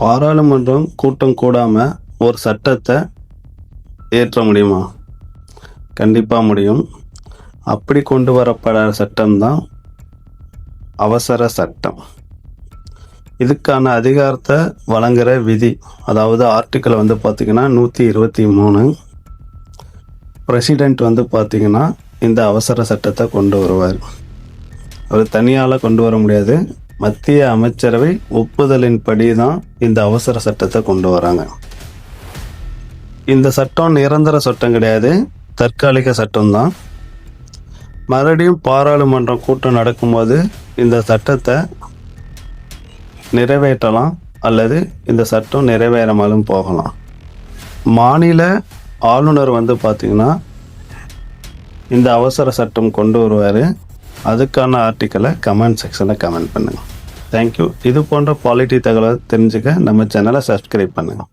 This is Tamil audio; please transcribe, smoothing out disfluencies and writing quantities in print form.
பாராளுமன்றம் கூட்டம் கூடாமல் ஒரு சட்டத்தை ஏற்ற முடியுமா? கண்டிப்பாக முடியும். அப்படி கொண்டு வரப்பட சட்டம்தான் அவசர சட்டம். இதுக்கான அதிகாரத்தை வழங்குகிற விதி, அதாவது ஆர்டிக்கல் பார்த்திங்கன்னா 123. பிரசிடெண்ட் பார்த்திங்கன்னா இந்த அவசர சட்டத்தை கொண்டு வருவார். அவர் தனியால் கொண்டு வர முடியாது. மத்திய அமைச்சரவை ஒப்புதலின் படி தான் இந்த அவசர சட்டத்தை கொண்டு வராங்க. இந்த சட்டம் நிரந்தர சட்டம் கிடையாது, தற்காலிக சட்டம்தான். மறுபடியும் பாராளுமன்றம் கூட்டம் நடக்கும்போது இந்த சட்டத்தை நிறைவேற்றலாம் அல்லது இந்த சட்டம் நிறைவேறாமலும் போகலாம். மாநில ஆளுநர் பார்த்திங்கன்னா இந்த அவசர சட்டம் கொண்டு வருவார். அதுக்கான ஆர்டிக்கலை கமெண்ட் செக்ஷனில் கமெண்ட் பண்ணுங்கள். தேங்க்யூ. இது போன்ற பாலிட்டி தகவலை தெரிஞ்சுக்க நம்ம சேனலை சப்ஸ்கிரைப் பண்ணுங்கள்.